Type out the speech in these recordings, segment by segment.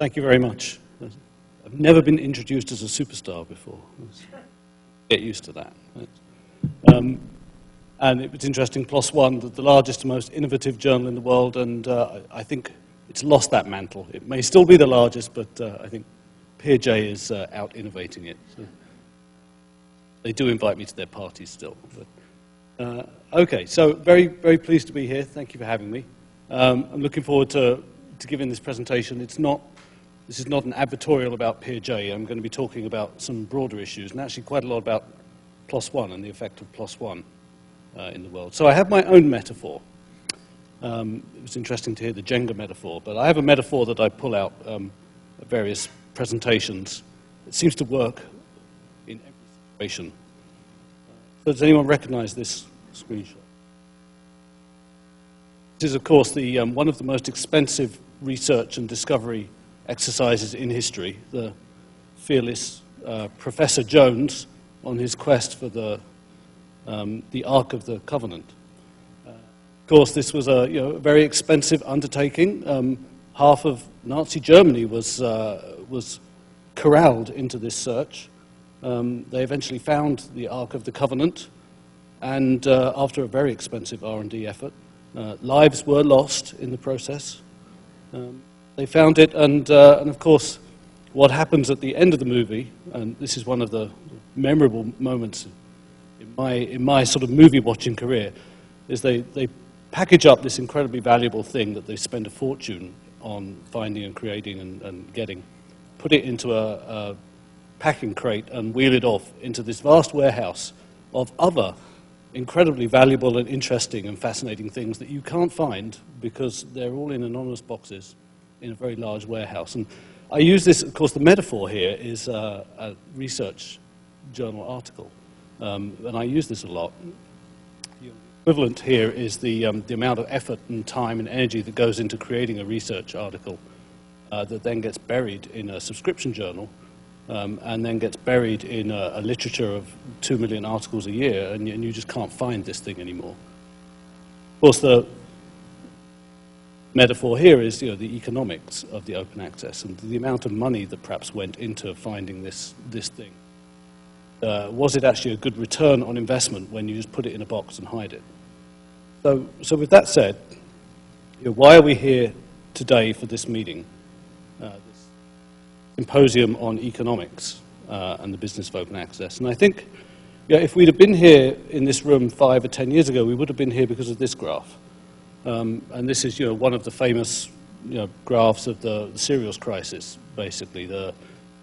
Thank you very much. I've never been introduced as a superstar before. Get used to that. And it was interesting, PLOS ONE, the largest and most innovative journal in the world, and I think it's lost that mantle. It may still be the largest, but I think PeerJ is out-innovating it. So they do invite me to their parties still. But, okay, so very, very pleased to be here. Thank you for having me. I'm looking forward to giving this presentation. This is not an advertorial about PeerJ. I'm going to be talking about some broader issues, and actually quite a lot about PLOS ONE and the effect of PLOS ONE in the world. So I have my own metaphor. It was interesting to hear the Jenga metaphor, but I have a metaphor that I pull out at various presentations. It seems to work in every situation. So does anyone recognize this screenshot? This is, of course, the, one of the most expensive research and discovery exercises in history, the fearless Professor Jones on his quest for the Ark of the Covenant. Of course, this was a very expensive undertaking. Half of Nazi Germany was corralled into this search. They eventually found the Ark of the Covenant, and after a very expensive R&D effort, lives were lost in the process. They found it, and of course, what happens at the end of the movie, and this is one of the memorable moments in my sort of movie watching career, is they package up this incredibly valuable thing that they spend a fortune on finding and creating and getting, put it into a packing crate and wheel it off into this vast warehouse of other incredibly valuable and interesting and fascinating things that you can't find because they're all in anonymous boxes in a very large warehouse. And I use this, of course, the metaphor here is a research journal article, and I use this a lot. The equivalent here is the amount of effort and time and energy that goes into creating a research article that then gets buried in a subscription journal and then gets buried in a literature of 2 million articles a year, and you just can't find this thing anymore. Of course, the metaphor here is the economics of the open access and the amount of money that perhaps went into finding this thing. Was it actually a good return on investment when you just put it in a box and hide it? So with that said, why are we here today for this meeting, this symposium on economics and the business of open access? And I think if we'd have been here in this room 5 or 10 years ago, we would have been here because of this graph. And this is one of the famous graphs of the cereals crisis, basically, the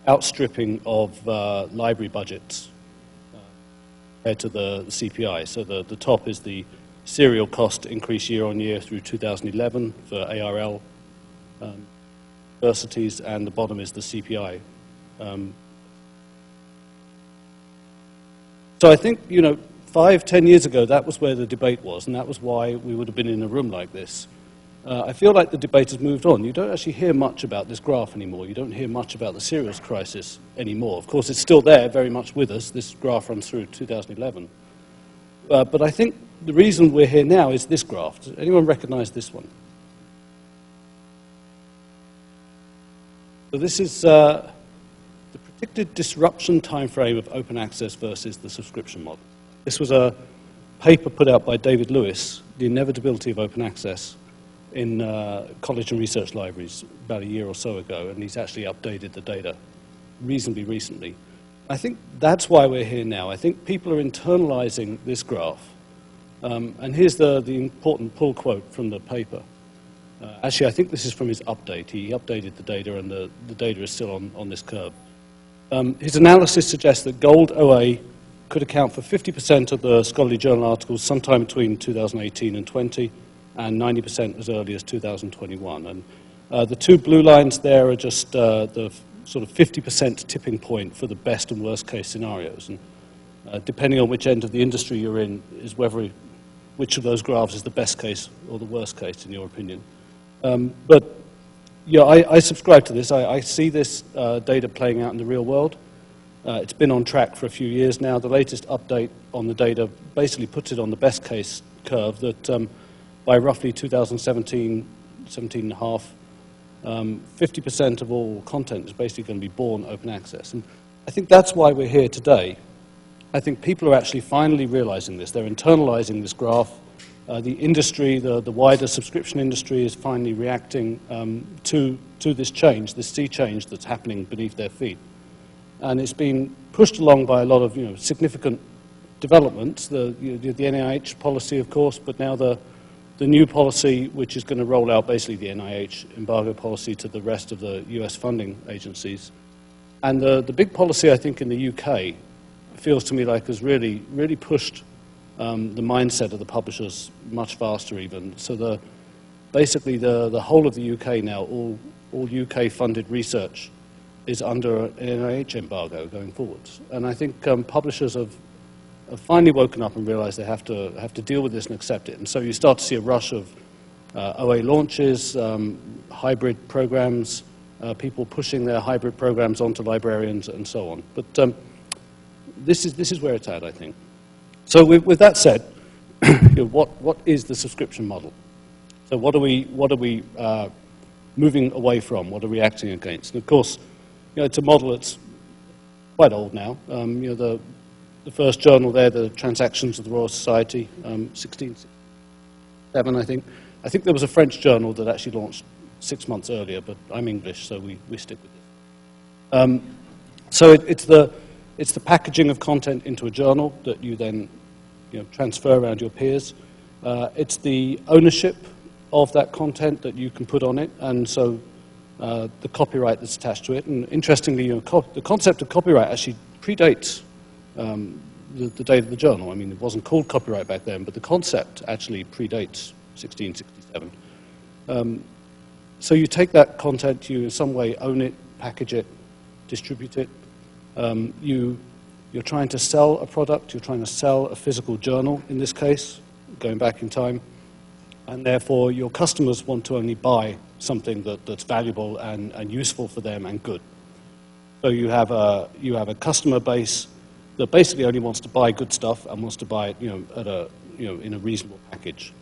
outstripping of library budgets compared to the CPI. So the top is the cereal cost increase year on year through 2011 for ARL universities, and the bottom is the CPI. So I think, 5, 10 years ago, that was where the debate was, and that was why we would have been in a room like this. I feel like the debate has moved on. You don't actually hear much about this graph anymore. You don't hear much about the cereals crisis anymore. Of course, it's still there, very much with us. This graph runs through 2011. But I think the reason we're here now is this graph. Does anyone recognize this one? So this is the predicted disruption timeframe of open access versus the subscription model. This was a paper put out by David Lewis, The Inevitability of Open Access, in college and research libraries about a year or so ago, and he's actually updated the data reasonably recently. I think that's why we're here now. I think people are internalizing this graph. And here's the important pull quote from the paper. Actually, I think this is from his update. He updated the data, and the data is still on this curve. His analysis suggests that gold OA could account for 50% of the scholarly journal articles sometime between 2018 and 20, and 90% as early as 2021. And the two blue lines there are just the sort of 50% tipping point for the best and worst case scenarios. And depending on which end of the industry you're in is which of those graphs is the best case or the worst case, in your opinion. But I subscribe to this. I see this data playing out in the real world. It's been on track for a few years now. The latest update on the data basically puts it on the best case curve that by roughly 2017, 17 and a half, 50% of all content is basically going to be born open access. And I think that's why we're here today. I think people are actually finally realizing this. They're internalizing this graph. The industry, the wider subscription industry, is finally reacting to this change, this sea change that's happening beneath their feet. And it's been pushed along by a lot of significant developments, the NIH policy, of course, but now the new policy, which is going to roll out basically the NIH embargo policy to the rest of the US funding agencies. And the big policy, I think, in the UK feels to me like has really pushed the mindset of the publishers much faster even. So basically the whole of the UK now, all UK-funded research is under an NIH embargo going forwards. And I think publishers have finally woken up and realized they have to deal with this and accept it. And so you start to see a rush of OA launches, hybrid programs, people pushing their hybrid programs onto librarians and so on. But this is where it's at, I think. So with that said, what is the subscription model? So what are we moving away from? What are we acting against? And of course, it's a model that's quite old now. The first journal there, the Transactions of the Royal Society, 1667, I think. I think there was a French journal that actually launched 6 months earlier, but I'm English, so we stick with it. So it's the packaging of content into a journal that you then transfer around your peers. It's the ownership of that content that you can put on it, and so the copyright that's attached to it. And interestingly, the concept of copyright actually predates the date of the journal. I mean, it wasn't called copyright back then, but the concept actually predates 1667. So you take that content, you in some way own it, package it, distribute it. You're trying to sell a product, you're trying to sell a physical journal, in this case, going back in time, and therefore your customers want to only buy something that's valuable and useful for them and good. So you have a customer base that basically only wants to buy good stuff and wants to buy it, in a reasonable package.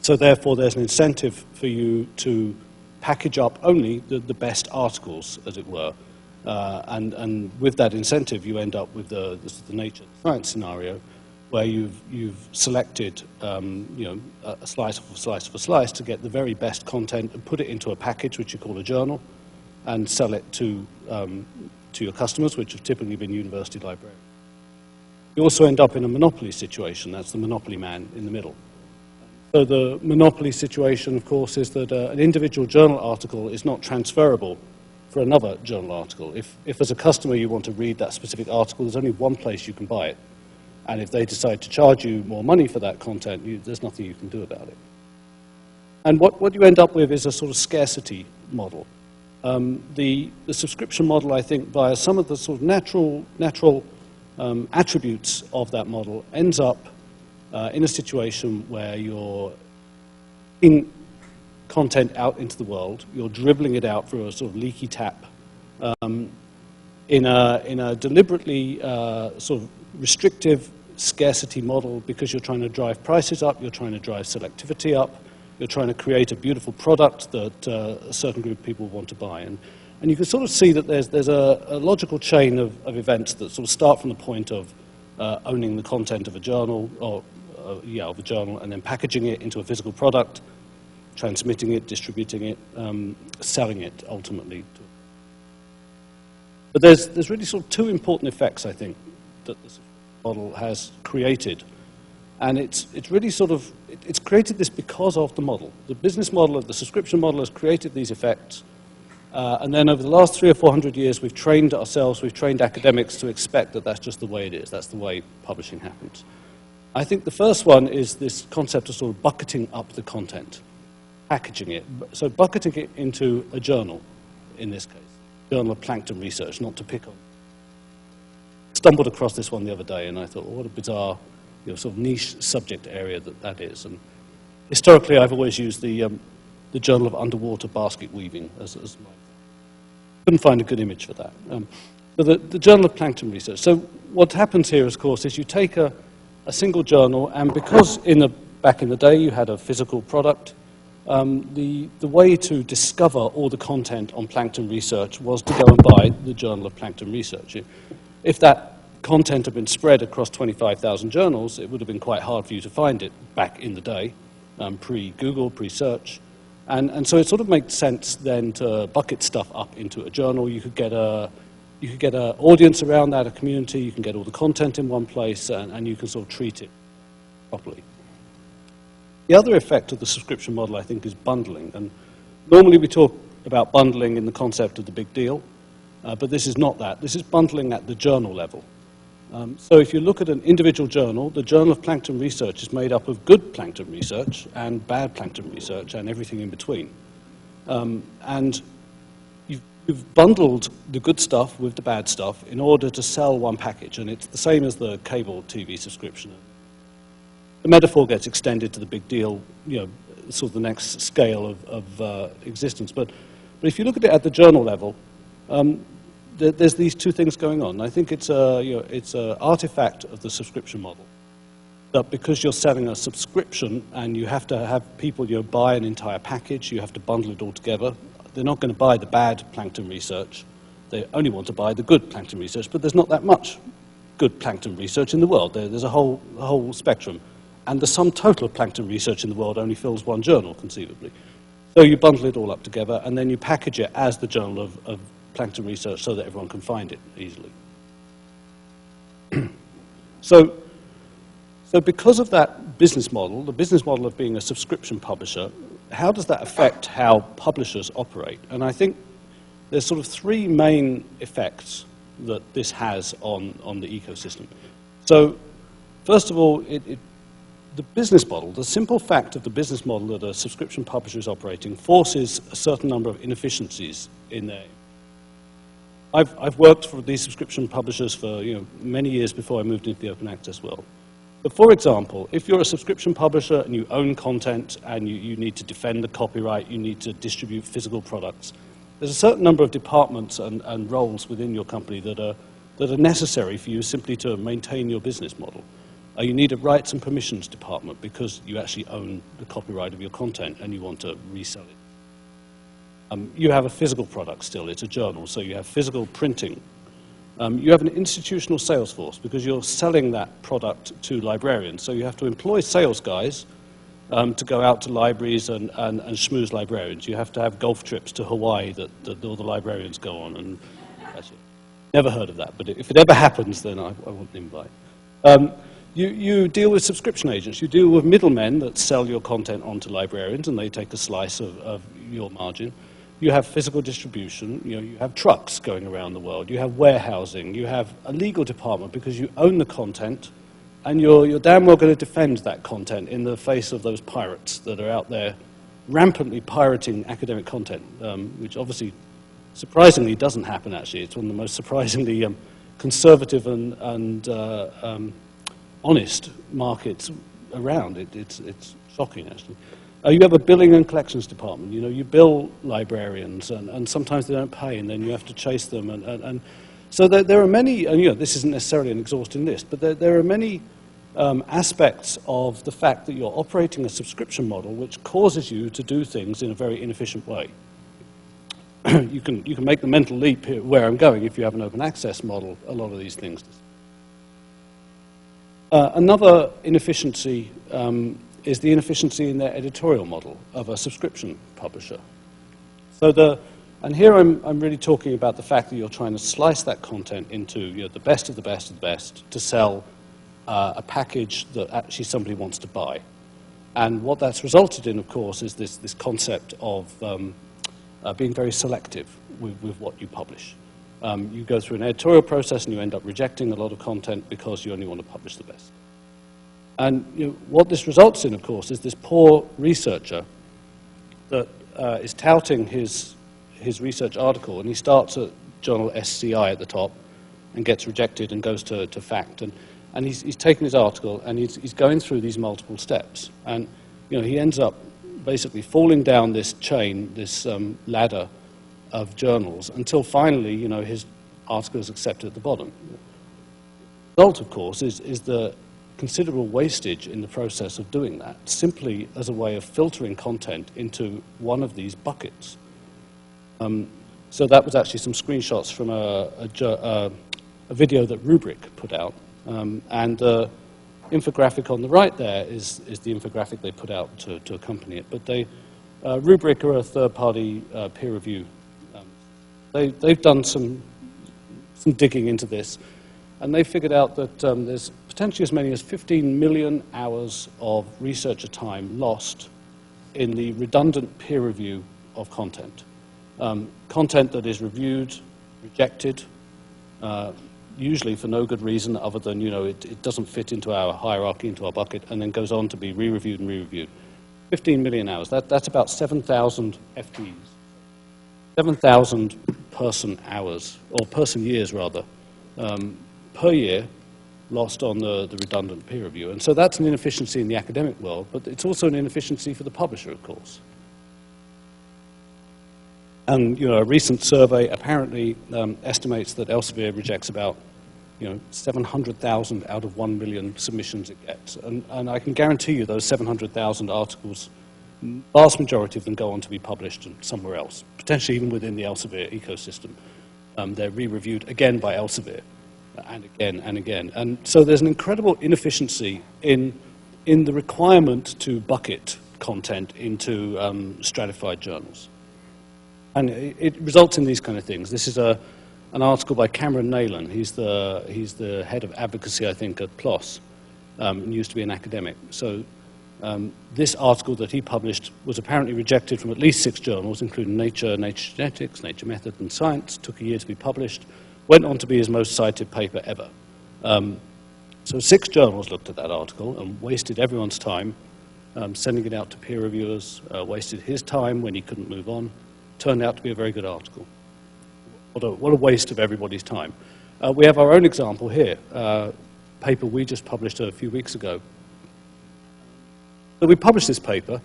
So therefore, there's an incentive for you to package up only the best articles, as it were. And with that incentive, you end up with the nature science scenario, where you've selected a slice for slice for slice to get the very best content and put it into a package which you call a journal, and sell it to your customers, which have typically been university librarians. You also end up in a monopoly situation. That's the monopoly man in the middle. So the monopoly situation, of course, is that an individual journal article is not transferable for another journal article. If as a customer you want to read that specific article, there's only one place you can buy it. And if they decide to charge you more money for that content, there's nothing you can do about it. And what you end up with is a sort of scarcity model. The subscription model, I think, via some of the sort of natural attributes of that model, ends up in a situation where you're in content out into the world, you're dribbling it out through a sort of leaky tap in a deliberately sort of restrictive scarcity model, because you're trying to drive prices up, you're trying to drive selectivity up, you're trying to create a beautiful product that a certain group of people want to buy. And you can sort of see that there's a logical chain of events that sort of start from the point of owning the content of a journal, of a journal, and then packaging it into a physical product, transmitting it, distributing it, selling it ultimately. But there's really sort of two important effects, I think, that this model has created. And it's really sort of, it's created this because of the model. The business model of the subscription model has created these effects. And then over the last 300 or 400 years, we've trained ourselves, we've trained academics to expect that that's just the way it is. That's the way publishing happens. I think the first one is this concept of sort of bucketing up the content, packaging it. So bucketing it into a journal, in this case, Journal of Plankton Research, not to pick on. Stumbled across this one the other day, and I thought, well, what a bizarre, sort of niche subject area that is. And historically, I've always used the Journal of Underwater Basket Weaving as my. Couldn't find a good image for that. But the Journal of Plankton Research. So what happens here, of course, is you take a single journal, and because back in the day you had a physical product, the way to discover all the content on plankton research was to go and buy the Journal of Plankton Research. If that content had been spread across 25,000 journals, it would have been quite hard for you to find it back in the day, pre-Google, pre-search. And so it sort of makes sense then to bucket stuff up into a journal. You could get an audience around that, a community, you can get all the content in one place, and you can sort of treat it properly. The other effect of the subscription model, I think, is bundling. And normally we talk about bundling in the concept of the big deal, but this is not that. This is bundling at the journal level. So if you look at an individual journal, the Journal of Plankton Research is made up of good plankton research and bad plankton research and everything in between. And you've bundled the good stuff with the bad stuff in order to sell one package, and it's the same as the cable TV subscription. The metaphor gets extended to the big deal, sort of the next scale of existence. But if you look at it at the journal level, there's these two things going on. I think it's an artifact of the subscription model, that because you're selling a subscription and you have to have people buy an entire package, you have to bundle it all together. They're not going to buy the bad plankton research. They only want to buy the good plankton research, but there's not that much good plankton research in the world. There's a whole spectrum. And the sum total of plankton research in the world only fills one journal, conceivably. So you bundle it all up together, and then you package it as the Journal of Plankton Research so that everyone can find it easily. So because of that business model, the business model of being a subscription publisher, how does that affect how publishers operate? And I think there's sort of three main effects that this has on the ecosystem. So first of all, the business model, the simple fact of the business model that a subscription publisher is operating forces a certain number of inefficiencies in there. I've worked for these subscription publishers for many years before I moved into the open access world. But for example, if you're a subscription publisher and you own content and you need to defend the copyright, you need to distribute physical products, there's a certain number of departments and roles within your company that are necessary for you simply to maintain your business model. You need a rights and permissions department because you actually own the copyright of your content and you want to resell it. You have a physical product still, it's a journal, so you have physical printing. You have an institutional sales force because you're selling that product to librarians, so you have to employ sales guys to go out to libraries and schmooze librarians. You have to have golf trips to Hawaii that all the librarians go on, and actually, never heard of that, but if it ever happens, then I want the invite. You deal with subscription agents. You deal with middlemen that sell your content onto librarians, and they take a slice of your margin. You have physical distribution. You have trucks going around the world. You have warehousing. You have a legal department because you own the content, and you're damn well going to defend that content in the face of those pirates that are out there rampantly pirating academic content, which obviously, surprisingly, doesn't happen, actually. It's one of the most surprisingly conservative and honest markets around. It's shocking, actually. You have a billing and collections department. You bill librarians, and sometimes they don't pay, and then you have to chase them. And so there are many, and this isn't necessarily an exhausting list, but there are many aspects of the fact that you're operating a subscription model which causes you to do things in a very inefficient way. You can make the mental leap here where I'm going if you have an open access model, a lot of these things. Another inefficiency is the inefficiency in their editorial model of a subscription publisher. And here I'm really talking about the fact that you're trying to slice that content into the best of the best of the best to sell a package that actually somebody wants to buy. And what that's resulted in, of course, is this concept of being very selective with what you publish. You go through an editorial process and you end up rejecting a lot of content because you only want to publish the best. And what this results in, of course, is this poor researcher that is touting his research article, and he starts at journal SCI at the top and gets rejected and goes to FACT. And he's taken his article and he's going through these multiple steps. And he ends up basically falling down this chain, this ladder of journals, until finally, his article is accepted at the bottom. The result, of course, is that considerable wastage in the process of doing that, simply as a way of filtering content into one of these buckets. So that was actually some screenshots from a video that Rubrik put out. And the infographic on the right there is the infographic they put out to accompany it. But Rubrik are a third-party peer review. They've done some digging into this, and they figured out that there's potentially as many as 15 million hours of researcher time lost in the redundant peer review of content. Content that is reviewed, rejected, usually for no good reason other than, it doesn't fit into our hierarchy, into our bucket, and then goes on to be re-reviewed and re-reviewed. 15 million hours. That's about 7,000 FTEs. 7,000 person hours, or person years rather, per year lost on the redundant peer review. And so that's an inefficiency in the academic world, but it's also an inefficiency for the publisher, of course. And a recent survey apparently estimates that Elsevier rejects about 700,000 out of 1 million submissions it gets. And I can guarantee you those 700,000 articles, vast majority of them go on to be published somewhere else, potentially even within the Elsevier ecosystem. They're re-reviewed again by Elsevier, and again and again. And so there's an incredible inefficiency in the requirement to bucket content into stratified journals. And it results in these kind of things. This is an article by Cameron Naylan. He's the head of advocacy, I think, at PLOS, and used to be an academic. So this article that he published was apparently rejected from at least 6 journals, including Nature, Nature Genetics, Nature Method, and Science. Took a year to be published. Went on to be his most cited paper ever. So 6 journals looked at that article and wasted everyone's time, sending it out to peer reviewers, wasted his time when he couldn't move on. Turned out to be a very good article. What a waste of everybody's time. We have our own example here, paper we just published a few weeks ago. So we published this paper,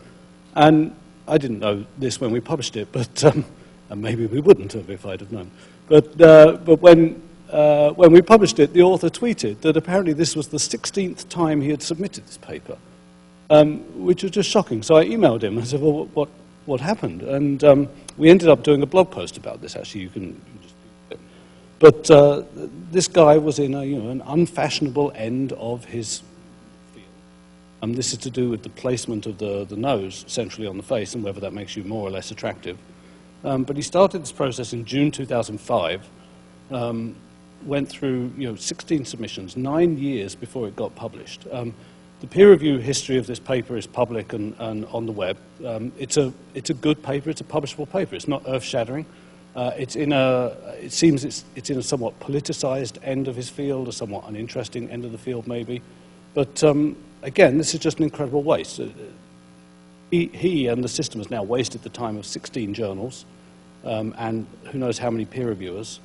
and I didn't know this when we published it, but and maybe we wouldn't have if I'd have known. But when we published it, the author tweeted that apparently this was the 16th time he had submitted this paper, which was just shocking. So I emailed him and said, well, what happened? And we ended up doing a blog post about this. Actually, you can just do it. But this guy was in an unfashionable end of his field. This is to do with the placement of the nose centrally on the face and whether that makes you more or less attractive. But he started this process in June 2005. Went through 16 submissions, 9 years before it got published. The peer review history of this paper is public and on the web. It's a good paper. It's a publishable paper. It's not earth-shattering. It seems it's in a somewhat politicized end of his field, a somewhat uninteresting end of the field maybe. But again, this is just an incredible waste. He and the system has now wasted the time of 16 journals and who knows how many peer reviewers,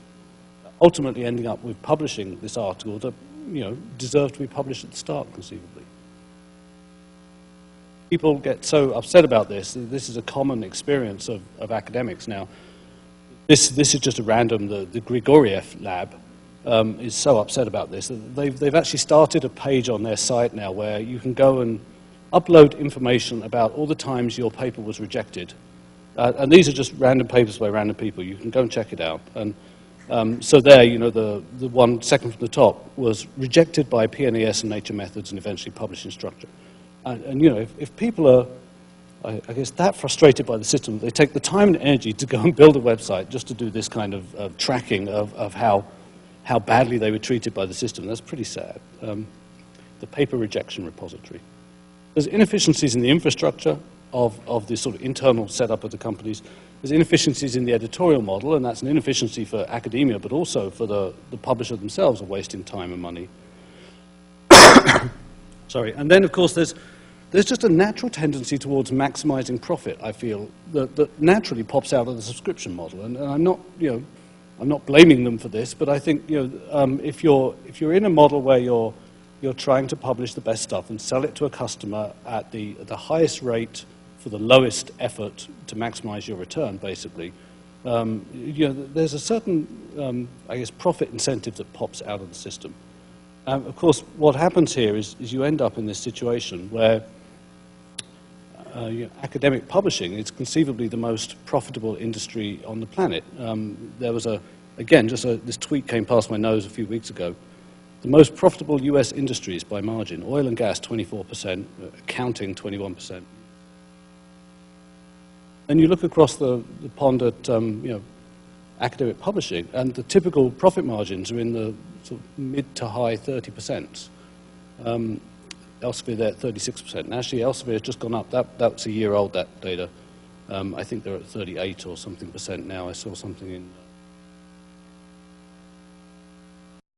ultimately ending up with publishing this article that deserved to be published at the start, conceivably. People get so upset about this. This is a common experience of academics now. This is just a random, the Grigoriev lab is so upset about this. They've actually started a page on their site now where you can go and upload information about all the times your paper was rejected. And these are just random papers by random people. You can go and check it out. And so there, the one second from the top was rejected by PNAS and Nature Methods and eventually published in Structure. And if people are, I guess, that frustrated by the system, they take the time and energy to go and build a website just to do this kind of tracking of how badly they were treated by the system. That's pretty sad. The paper rejection repository. There's inefficiencies in the infrastructure of this sort of internal setup of the companies. There's inefficiencies in the editorial model, and that's an inefficiency for academia, but also for the publisher themselves of wasting time and money. Sorry. And then, of course, there's just a natural tendency towards maximizing profit, I feel, that naturally pops out of the subscription model. And I'm not blaming them for this, but I think if you're in a model where you're trying to publish the best stuff and sell it to a customer at the highest rate for the lowest effort to maximize your return, basically, there's a certain, I guess, profit incentive that pops out of the system. Of course, what happens here is you end up in this situation where academic publishing is conceivably the most profitable industry on the planet. There was this tweet came past my nose a few weeks ago. The most profitable US industries by margin: oil and gas 24%, accounting 21%. And you look across the pond at academic publishing, and the typical profit margins are in the sort of mid to high 30%. Elsevier, they're at 36%. And actually, Elsevier has just gone up. That's a year old, that data. I think they're at 38 or something percent now. I saw something in